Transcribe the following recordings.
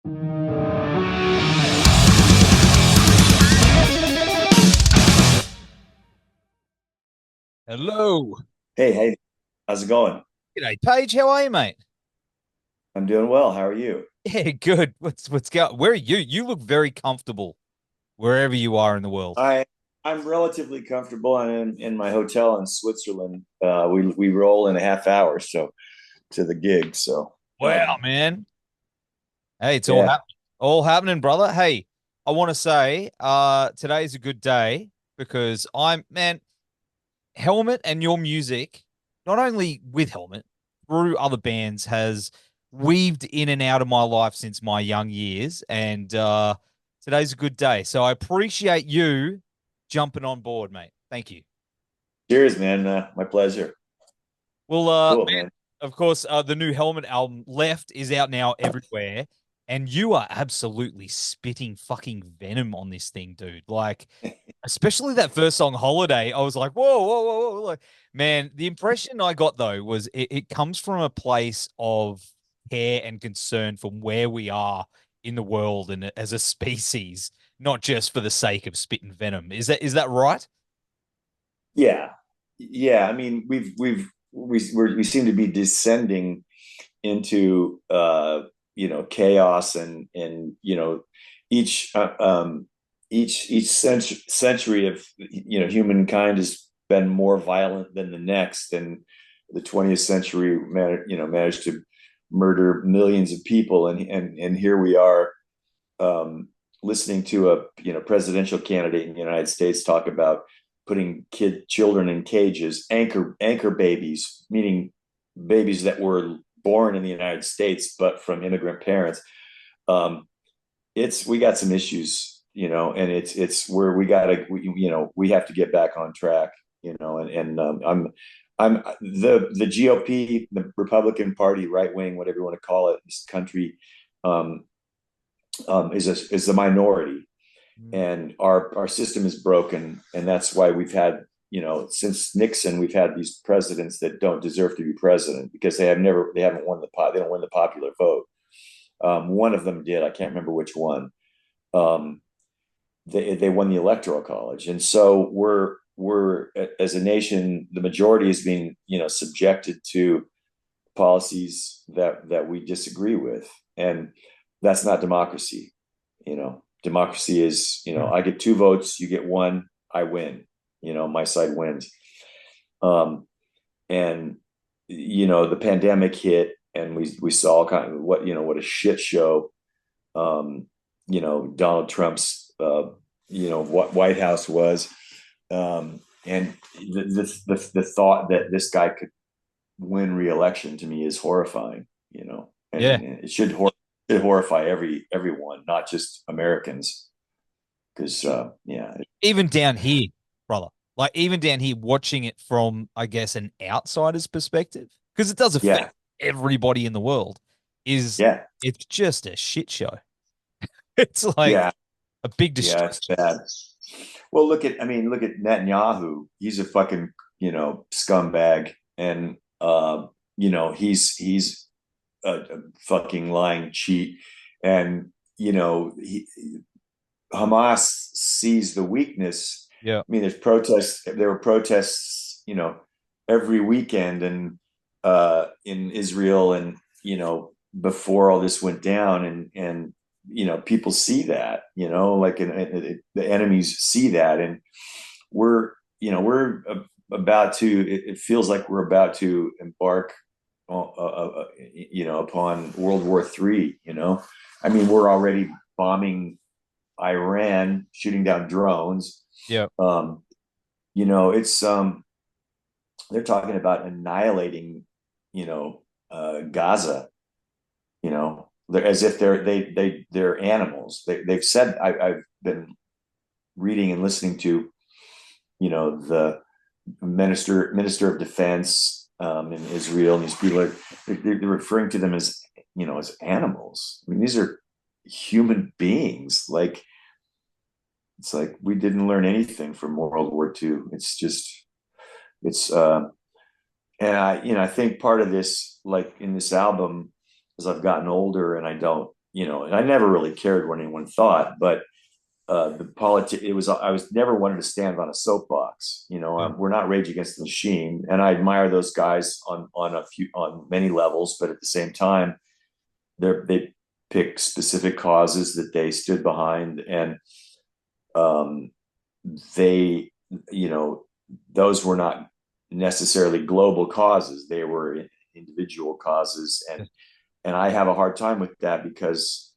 Hello. Hey, how's it going? G'day, Paige. How are you, mate? I'm doing well. How are you? Yeah, good. What's going? Where are you? You look very comfortable wherever you are in the world. I I'm relatively comfortable. I'm in my hotel in Switzerland. We roll in a half hour so to the gig. So Wow, man. Hey, it's yeah, all happening, brother. Hey, I want to say, today's a good day because man, Helmet and your music, not only with Helmet, through other bands, has weaved in and out of my life since my young years, and today's a good day. So I appreciate you jumping on board, mate. Thank you. cheers, man. My pleasure. Well, Cool, man, man. of course, the new Helmet album, Left, is out now everywhere, and you are absolutely spitting fucking venom on this thing, dude. Like, especially that first song, Holiday. I was like, whoa, whoa, whoa, whoa. Like, man, the impression I got though was it comes from a place of care and concern from where we are in the world and as a species, not just for the sake of spitting venom. Is that right? Yeah, yeah. I mean, we seem to be descending into chaos and each century of humankind has been more violent than the next, and the 20th century managed to murder millions of people, and here we are, listening to a presidential candidate in the United States talk about putting children in cages, anchor babies, meaning babies that were born in the United States but from immigrant parents. Um, it's we got some issues, and it's where we have to get back on track, and I'm the GOP, the Republican Party, right wing, whatever you want to call it, this country, um, is the minority, Mm. and our system is broken, and that's why we've had, since Nixon, we've had these presidents that don't deserve to be president because they haven't won they don't win the popular vote. One of them did. I can't remember which one. Um, they won the electoral college, and so we're as a nation, the majority is being subjected to policies that we disagree with, and that's not democracy. Democracy is, I get two votes, you get one, I win. My side wins. And the pandemic hit, and we saw kind of what a shit show. Donald Trump's what White House was, and the thought that this guy could win re-election to me is horrifying. Yeah. And it should horrify everyone, not just Americans, because yeah, Even down here, brother. Like even down here, watching it from, I guess, an outsider's perspective, because it does affect yeah, everybody in the world, is yeah, it's just a shit show. It's like yeah, a big yeah, distraction. it's bad. Well, look at Netanyahu. He's a fucking scumbag, and he's a fucking lying cheat, and Hamas sees the weakness. Yeah. I mean, there's protests. There were protests, every weekend, and in Israel, and before all this went down, and people see that, like, and the enemies see that, and we're about to. It feels like we're about to embark, upon World War III. I mean, we're already bombing Iran, shooting down drones. Yeah. Um, it's they're talking about annihilating, Gaza. As if they're animals. They've said, I've been reading and listening to, the minister of defense, in Israel, and these people they're referring to them as as animals. I mean, these are human beings. Like, it's like we didn't learn anything from World War II. It's just it's and I think part of this, like in this album, as I've gotten older and I don't and I never really cared what anyone thought, but I was never wanted to stand on a soapbox. Mm. We're not Rage Against the Machine, and I admire those guys on many levels, but at the same time, they pick specific causes that they stood behind, and um, they, those were not necessarily global causes; they were individual causes, and I have a hard time with that because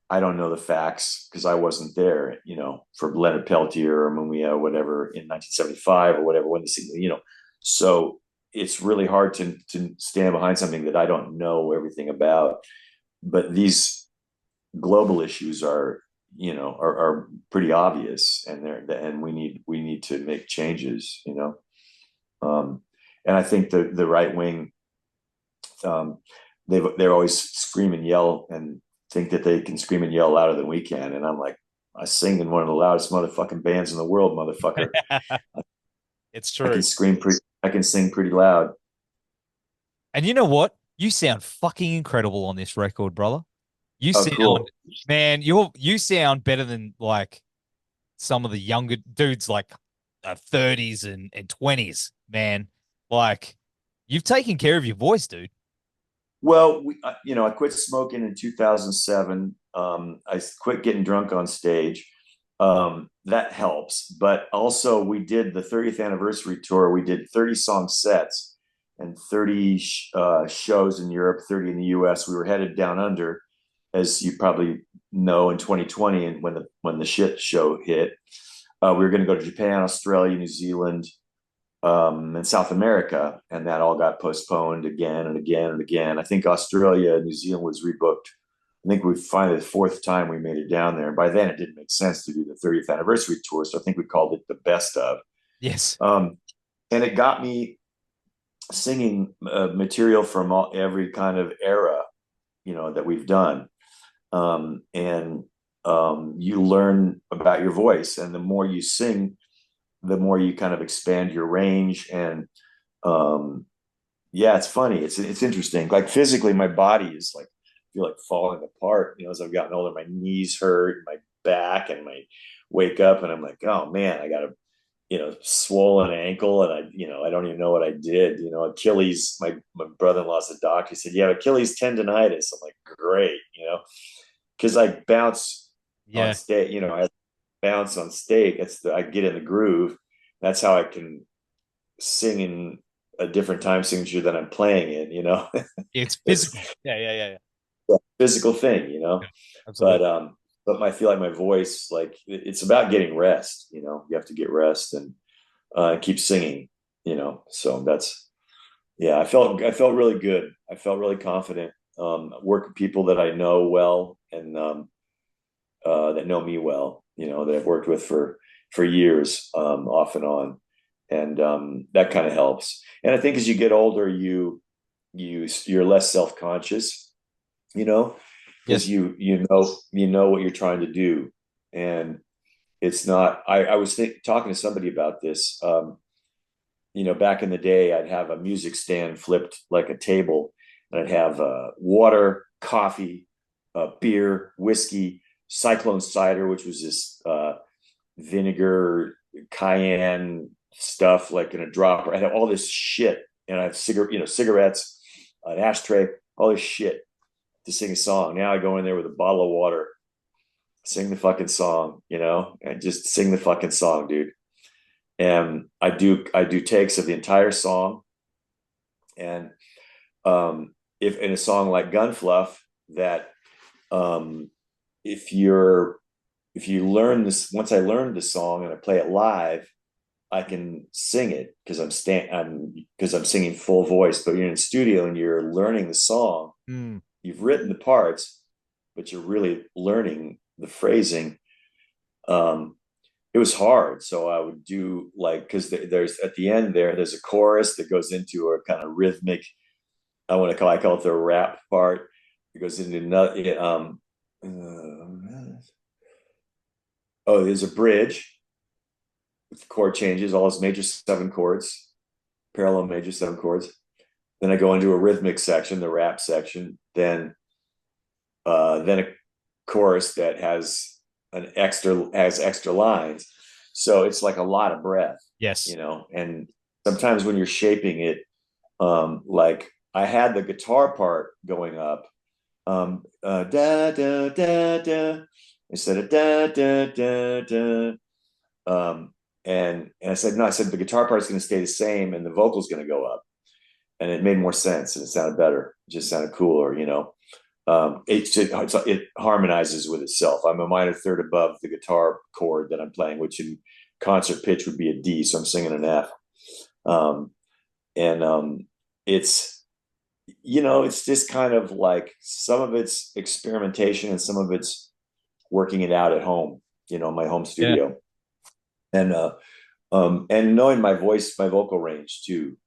I don't know the facts because I wasn't there, for Leonard Peltier or Mumia or whatever in 1975 or whatever when so it's really hard to stand behind something that I don't know everything about. But these global issues are pretty obvious, and we need to make changes, and I think the right wing, um, they're always scream and yell and think that they can scream and yell louder than we can. And I'm like, I sing in one of the loudest motherfucking bands in the world, motherfucker. It's I true. can I can sing pretty loud. And you know what? You sound fucking incredible on this record, brother. You Oh, sound, cool. man, you sound better than like some of the younger dudes like 30s and 20s, man. Like you've taken care of your voice, dude. Well, I quit smoking in 2007. I quit getting drunk on stage. That helps. But also, we did the 30th anniversary tour. We did 30 song sets and 30 shows in Europe, 30 in the US. We were headed down under, as you probably know, in 2020, and when the shit show hit. We were going to go to Japan, Australia, New Zealand, and South America, and that all got postponed again and again and again. I think Australia and New Zealand was rebooked. I think we finally, the fourth time we made it down there. And by then it didn't make sense to do the 30th anniversary tour. So I think we called it the best of. Yes. And it got me singing material from every kind of era, that we've done. And you learn about your voice. And the more you sing, the more you kind of expand your range. And yeah, it's funny. It's interesting. Like physically, my body is like, I feel like falling apart, as I've gotten older. My knees hurt, my back, and my wake up and I'm like, oh man, I got a swollen ankle, and I don't even know what I did. Achilles, my brother-in-law's a doctor. He said, you have Achilles tendonitis. I'm like, great, because I bounce on Yeah. stage, I bounce on stage. I get in the groove. That's how I can sing in a different time signature than I'm playing in, It's it's physical. Yeah, yeah, yeah, yeah. a physical thing, Yeah, but absolutely. I feel like my voice, like it's about getting rest, you have to get rest and keep singing, so that's, yeah, I felt really good. I felt really confident. Work with people that I know well, and that know me well, that I've worked with for years, off and on, and that kind of helps. And I think as you get older, you're less self conscious, because Yes. you know what you're trying to do, and it's not. I was talking to somebody about this. Back in the day, I'd have a music stand flipped like a table, and I'd have water, coffee, beer, whiskey, Cyclone cider, which was this vinegar, cayenne stuff, like in a dropper. I had all this shit, and I have cigarettes, an ashtray, all this shit to sing a song. Now I go in there with a bottle of water, sing the fucking song, and just sing the fucking song, dude. And I do takes of the entire song. And if in a song like Gun Fluff, that um, if you're if you learn this, once I learned the song and I play it live, I can sing it because I'm singing full voice. But you're in studio and you're learning the song. Mm. You've written the parts, but you're really learning the phrasing. Um, it was hard. So I would do like, because there's at the end there's a chorus that goes into a kind of rhythmic. I call it the rap part. It goes into another. There's a bridge with chord changes, all those major seven chords, parallel major seven chords. Then I go into a rhythmic section, the rap section. Then chorus that has extra lines. So it's like a lot of breath, Yes. and sometimes when you're shaping it, like I had the guitar part going up, da da da da, instead of da da da da. And I said, no, I said the guitar part's going to stay the same and the vocal's going to go up. And it made more sense and it sounded better. It just sounded cooler, it harmonizes with itself. I'm a minor third above the guitar chord that I'm playing, which in concert pitch would be a D. So I'm singing an F. And it's, it's just kind of like some of it's experimentation and some of it's working it out at home, my home studio. Yeah. And knowing my vocal range too,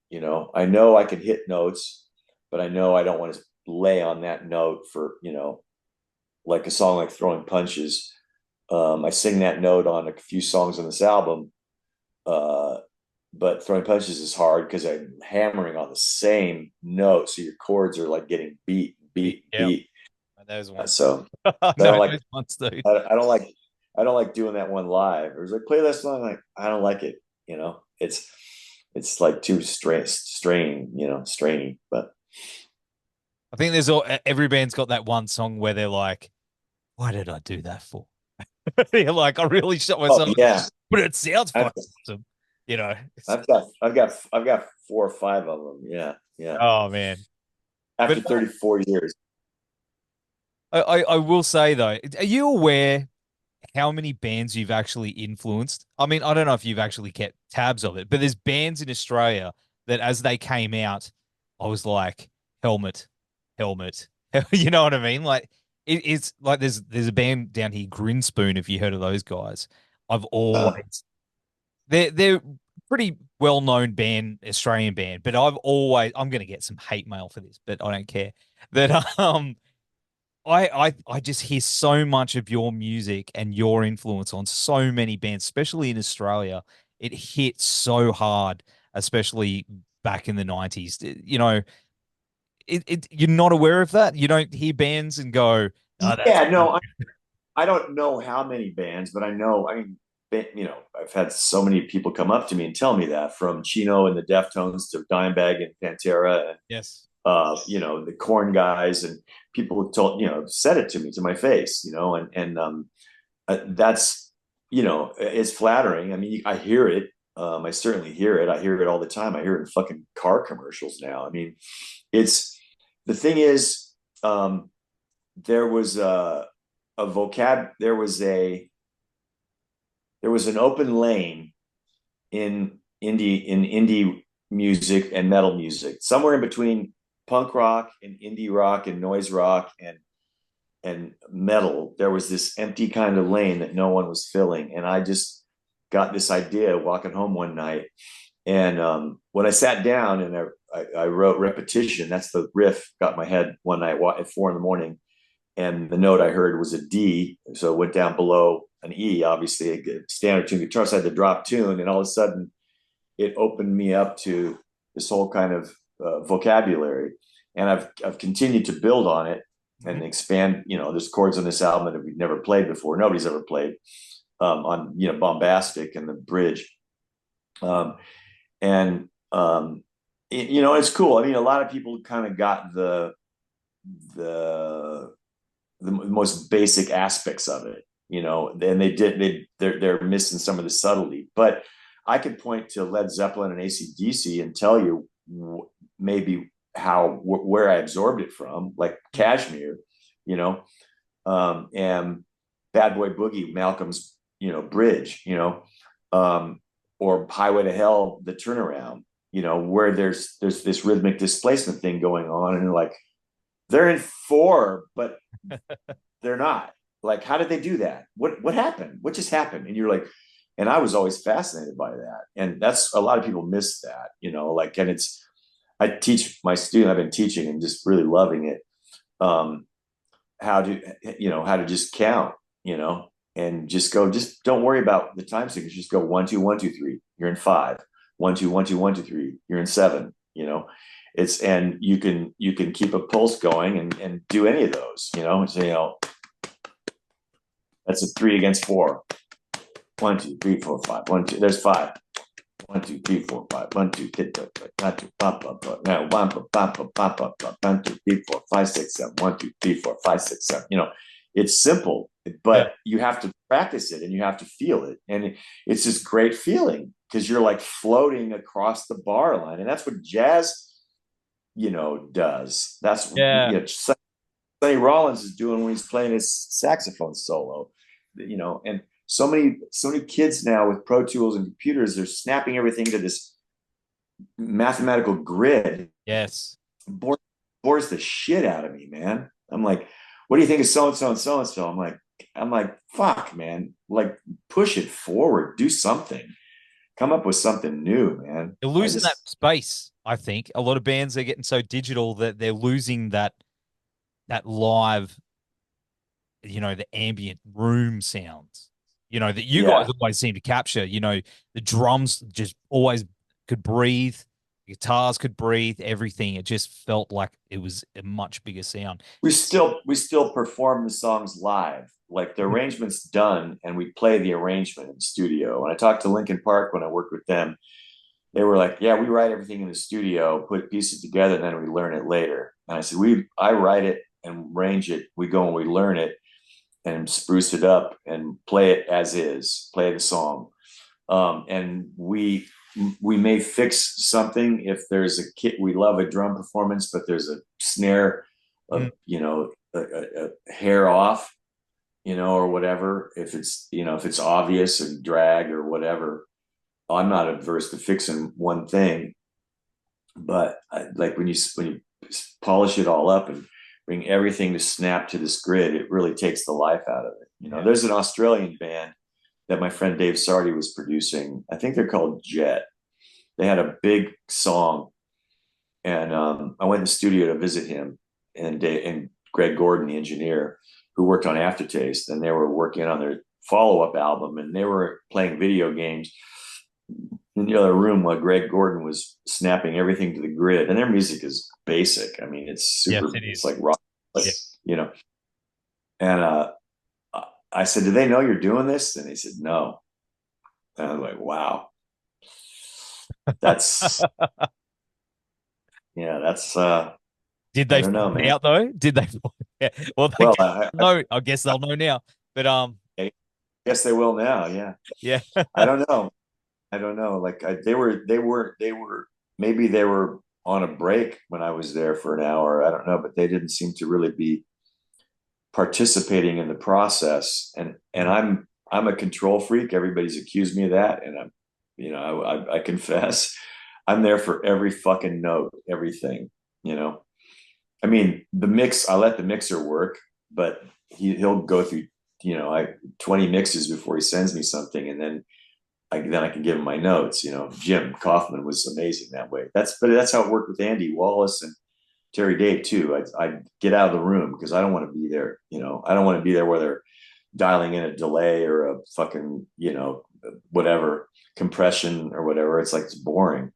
I know I can hit notes, but I know I don't want to lay on that note for, like a song like Throwing Punches. I sing that note on a few songs on this album. But Throwing Punches is hard because I'm hammering on the same note. So your chords are like getting beat. Those ones. So no, I don't like, those ones, dude. I don't like doing that one live. It was like, play that song. Like, I don't like it. It's like too strainy, but I think every band's got that one song where they're like, why did I do that for? You're like, I really shot myself. Yeah. But it sounds fucking awesome. I've got 4 or 5 of them. Yeah. Oh man. After 34 years. I will say though, are you aware how many bands you've actually influenced? I mean, I don't know if you've actually kept tabs of it, but there's bands in Australia that as they came out, I was like, Helmet. You know what I mean? Like it's like there's a band down here, Grinspoon, if you heard of those guys. I've always they're pretty well-known band, Australian band, but I'm gonna get some hate mail for this, but I don't care. That I just hear so much of your music and your influence on so many bands, especially in Australia. It hits so hard, especially back in the 90s. You're not aware of that? You don't hear bands and go, oh, yeah, no, I don't know how many bands, but I mean, I've had so many people come up to me and tell me that, from Chino and the Deftones to Dimebag and Pantera and yes, the Korn guys, and people said it to me to my face, that's, it's flattering. I mean, I hear it. I certainly hear it. I hear it all the time. I hear it in fucking car commercials now. I mean, the thing is, there was there was an open lane in indie music and metal music, somewhere in between punk rock and indie rock and noise rock and metal. There was this empty kind of lane that no one was filling, and I just got this idea walking home one night, and when I sat down and I wrote Repetition, that's the riff, got my head one night at 4 a.m, and the note I heard was a D, so it went down below an E, obviously a standard tune guitar, so I had to drop tune, and all of a sudden it opened me up to this whole kind of vocabulary, and I've continued to build on it and expand. There's chords on this album that we've never played before, nobody's ever played, on Bombastic and the bridge, and it's cool. I mean, a lot of people kind of got the most basic aspects of it, and they're missing some of the subtlety. But I could point to Led Zeppelin and AC/DC and tell you maybe where I absorbed it from, like Kashmir, and Bad Boy Boogie, Malcolm's, bridge, or Highway to Hell, the turnaround, where there's this rhythmic displacement thing going on, and like, they're in 4, but they're not. Like, how did they do that? What happened? What just happened? And you're like, and I was always fascinated by that. And that's, a lot of people miss that, and I teach my student, I've been teaching and just really loving it. How to just count, and just don't worry about the time signatures. Just go 1, 2, 1, 2, 3. You're in 5. 1, 2, 1, 2, 1, 2, 3. You're in 7. And you can keep a pulse going and do any of those. That's a 3 against 4. 1, 2, 3, 4, 5. 1, 2. There's 5. 1, 2, 3, 4, 5. 1, 2, 3, 4, 1, 2, 3, 4, 5, 6, 7. 1, 2, 3, 4, 5, 6, 7. It's simple, but you have to practice it and you have to feel it. And it's this great feeling because you're like floating across the bar line. And that's what jazz, does. That's Sonny Rollins is doing when he's playing his saxophone solo, and so many kids now with Pro Tools and computers, they're snapping everything to this mathematical grid. Yes. Bores the shit out of me, man. I'm like, what do you think of so and so and so and so? I'm like, fuck, man. Like, push it forward. Do something. Come up with something new, man. They're losing that space, I think. A lot of bands are getting so digital that they're losing that live, the ambient room sounds, that you guys always seem to capture. The drums just always could breathe. Guitars could breathe, everything. It just felt like it was a much bigger sound. We still perform the songs live. Like the arrangement's done and we play the arrangement in the studio. When I talked to Linkin Park when I worked with them, they were like, yeah, we write everything in the studio, put pieces together, and then we learn it later. And I said, I write it and arrange it. We go and we learn it and spruce it up and play it as is, play the song. And we may fix something if there's a kit. We love a drum performance, but there's a snare, a hair off, or whatever. If it's obvious and drag or whatever, I'm not adverse to fixing one thing. But like when you polish it all up and bring everything to snap to this grid, it really takes the life out of it. There's an Australian band that my friend Dave Sardi was producing. I think they're called Jet. They had a big song, and I went in the studio to visit him and Greg Gordon, the engineer, who worked on Aftertaste, and they were working on their follow-up album, and they were playing video games in the other room while Greg Gordon was snapping everything to the grid. And their music is basic. I mean, it's super. Yes, it is. It's like rock, And I said, do they know you're doing this? And they said, no. And I was like, wow. That's that's did they find out though? Did they? Yeah. Well, I guess they'll know now. But I guess they will now. Yeah. Yeah. I don't know. Like they were maybe they were on a break when I was there for an hour. I don't know, but they didn't seem to really be participating in the process. And I'm a control freak. Everybody's accused me of that, and I'm, I confess, I'm there for every fucking note, everything. I mean, the mix, I let the mixer work, but he'll go through 20 mixes before he sends me something, and then I can give him my notes. Jim Kaufman was amazing that way. But that's how it worked with Andy Wallace and Terry Dave too. I get out of the room because I don't want to be there. I don't want to be there where they're dialing in a delay or a fucking whatever compression or whatever. It's like, it's boring.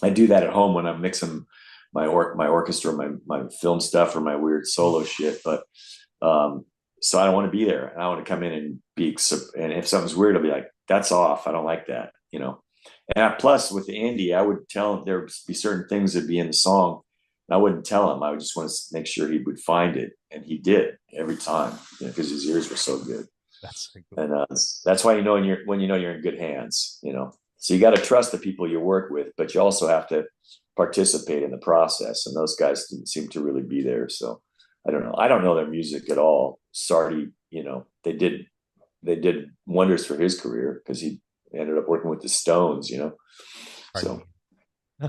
I do that at home when I'm mixing my orchestra, my film stuff, or my weird solo shit. But so I don't want to be there. I want to come in and and if something's weird, I'll be like, that's off. I don't like that. And plus with Andy, I would tell him there would be certain things that'd be in the song. I wouldn't tell him. I would just want to make sure he would find it, and he did every time, because his ears were so good. That's so good. And that's why you're in good hands. So you got to trust the people you work with, but you also have to participate in the process. And those guys didn't seem to really be there. So I don't know. I don't know their music at all. Sardi, they did wonders for his career because he ended up working with the Stones. So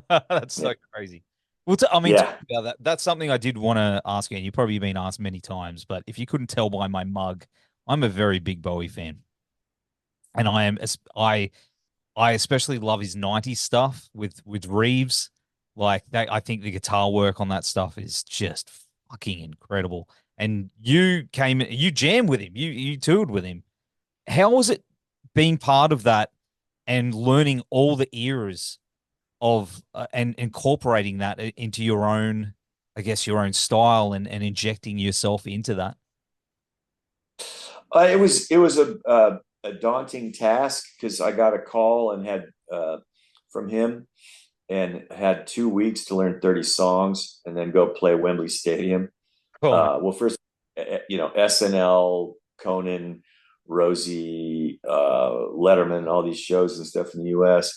that's so crazy. Well, talk about that. That's something I did want to ask you, and you've probably been asked many times, but if you couldn't tell by my mug, I'm a very big Bowie fan. And I especially love his 90s stuff with Reeves. Like that, I think the guitar work on that stuff is just fucking incredible. And you jammed with him, you toured with him. How was it being part of that and learning all the eras of and incorporating that into your own, I guess, your own style and injecting yourself into that? It was a daunting task because I got a call and had from him and had 2 weeks to learn 30 songs and then go play Wembley Stadium. Oh man. Well, first, SNL, Conan, Rosie, Letterman, all these shows and stuff in the U.S.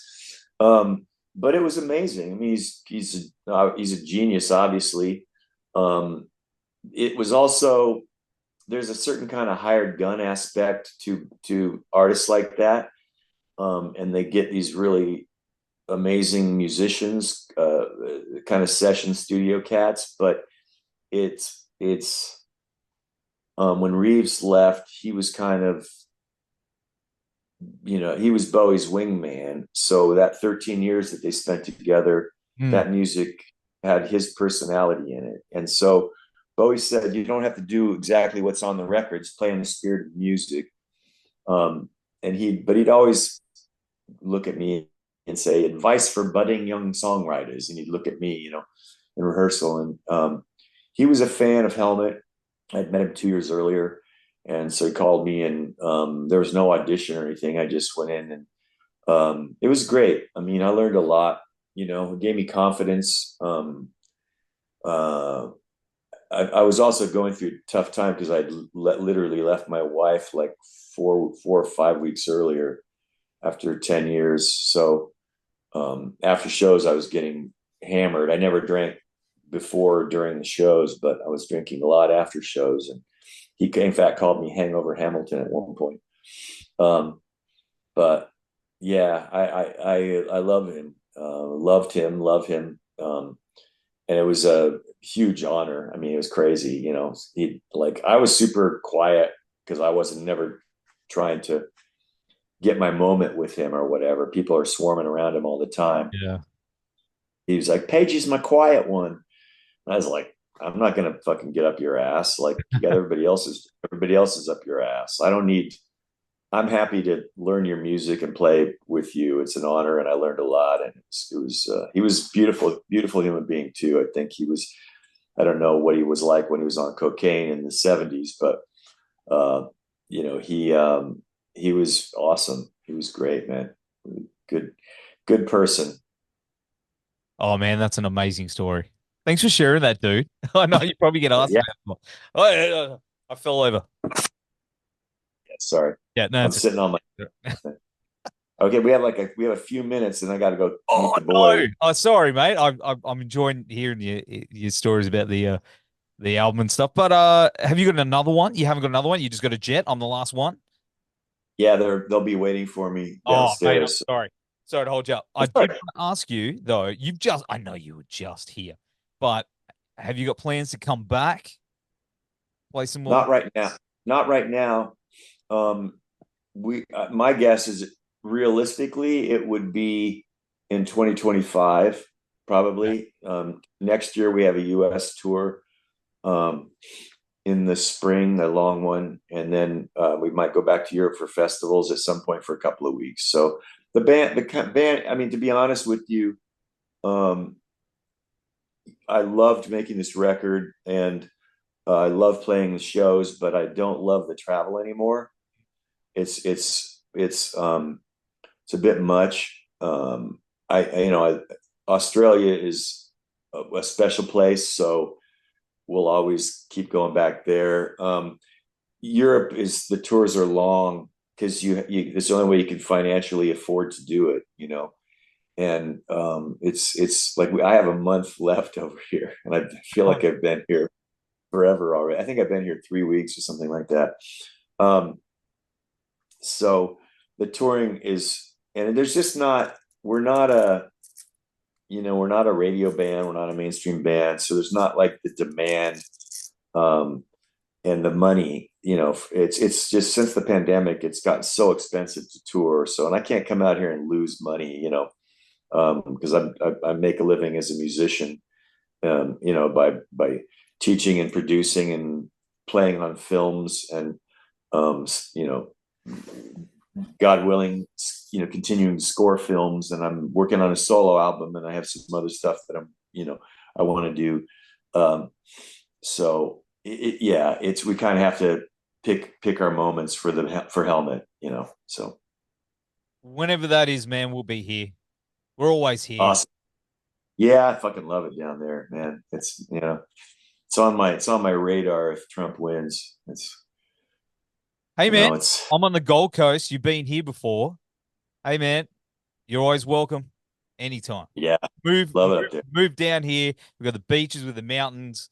But it was amazing. I mean, he's a genius, obviously. It was also there's a certain kind of hired gun aspect to artists like that, and they get these really amazing musicians, kind of session studio cats. But it's when Reeves left, he was kind of he was Bowie's wingman. So that 13 years that they spent together, Hmm. that music had his personality in it. And so Bowie said, you don't have to do exactly what's on the records, play in the spirit of music. And he'd always look at me and say, advice for budding young songwriters. And he'd look at me, in rehearsal. And he was a fan of Helmet. I'd met him 2 years earlier. And so he called me, and there was no audition or anything. I just went in, and it was great. I mean, I learned a lot. It gave me confidence. I was also going through a tough time because I'd literally left my wife like 4 or 5 weeks earlier after 10 years. So after shows, I was getting hammered. I never drank before or during the shows, but I was drinking a lot after shows. And he, in fact, called me Hangover Hamilton at one point. But yeah, I love him, love him. And it was a huge honor. I mean, it was crazy. I was super quiet because I wasn't never trying to get my moment with him or whatever. People are swarming around him all the time. Yeah. He was like, Paige is my quiet one. And I was like, I'm not gonna fucking get up your ass. Like you got everybody else is up your ass. I'm happy to learn your music and play with you. It's an honor, and I learned a lot. And he was beautiful, beautiful human being too. I think he was. I don't know what he was like when he was on cocaine in the '70s, but he was awesome. He was great, man. Good, good person. Oh man, that's an amazing story. Thanks for sharing that, dude. I know you probably get asked Yeah, about it more. Oh, yeah, I fell over. yeah, sorry. Yeah, no, I'm it's sitting on my. Okay, we have a few minutes, and I got to go meet oh the no. boys. Oh, sorry, mate. I'm enjoying hearing your stories about the album and stuff. But have you got another one? You haven't got another one. You just got a jet. I'm the last one. Yeah, they'll be waiting for me Oh, mate, I'm downstairs. sorry. Sorry to hold you up. I That's all did right. want to ask you though. I know you were just here, but have you got plans to come back, play some more? Not right now. Not right now. Um, my guess is realistically it would be in 2025, Yeah. probably. Next year we have a U.S. tour um, in the spring, a long one, and then we might go back to Europe for festivals at some point for a couple of weeks. So the band. I mean, to be honest with you, um, I loved making this record, and I love playing the shows, but I don't love the travel anymore. It's a bit much. Australia is a special place, so we'll always keep going back there. Europe is the tours are long because it's the only way you can financially afford to do it. And it's like I have a month left over here, and I feel like I've been here forever already. I think I've been here 3 weeks or something like that. Um, so the touring is, and there's just not, we're not a radio band, we're not a mainstream band, so there's not like the demand um, and the money. It's just since the pandemic, it's gotten so expensive to tour. So, and I can't come out here and lose money, because I make a living as a musician, by teaching and producing and playing on films and um, you know God willing, continuing to score films, and I'm working on a solo album, and I have some other stuff that I want to do. Um, so yeah, we kind of have to pick our moments for Helmet, so Whenever that is, man, we'll be here. We're always here. awesome. Yeah, I fucking love it down there, man. It's on my radar if Trump wins. Hey, man, It's I'm on the Gold Coast. You've been here before. Hey, man, you're always welcome anytime. yeah, Move, love move, it up there. move down here. We've got the beaches with the mountains.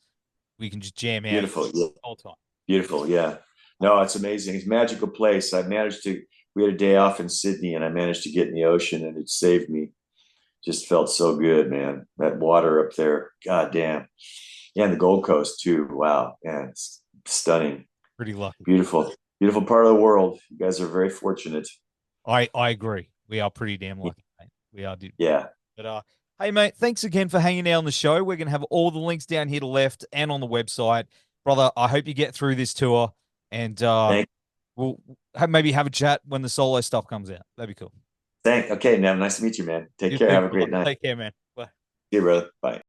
We can just jam out Beautiful, yeah, all the time. beautiful, yeah. No, it's amazing. It's a magical place. We had a day off in Sydney, and I managed to get in the ocean, and it saved me. Just felt so good, man. That water up there, god damn. Yeah, and the Gold Coast too. Wow, man, it's stunning, Pretty lucky. beautiful, beautiful part of the world. You guys are very fortunate. I agree. We are pretty damn lucky, mate. We are, dude. Yeah, But hey, mate, thanks again for hanging out on the show. We're gonna have all the links down here to left and on the website, brother. I hope you get through this tour, and thank, we'll maybe have a chat when the solo stuff comes out. That'd be cool. Okay, man. Nice to meet you, man. Take You care. too, Have a brother. great night. Take care, man. Bye. See you, brother. Bye.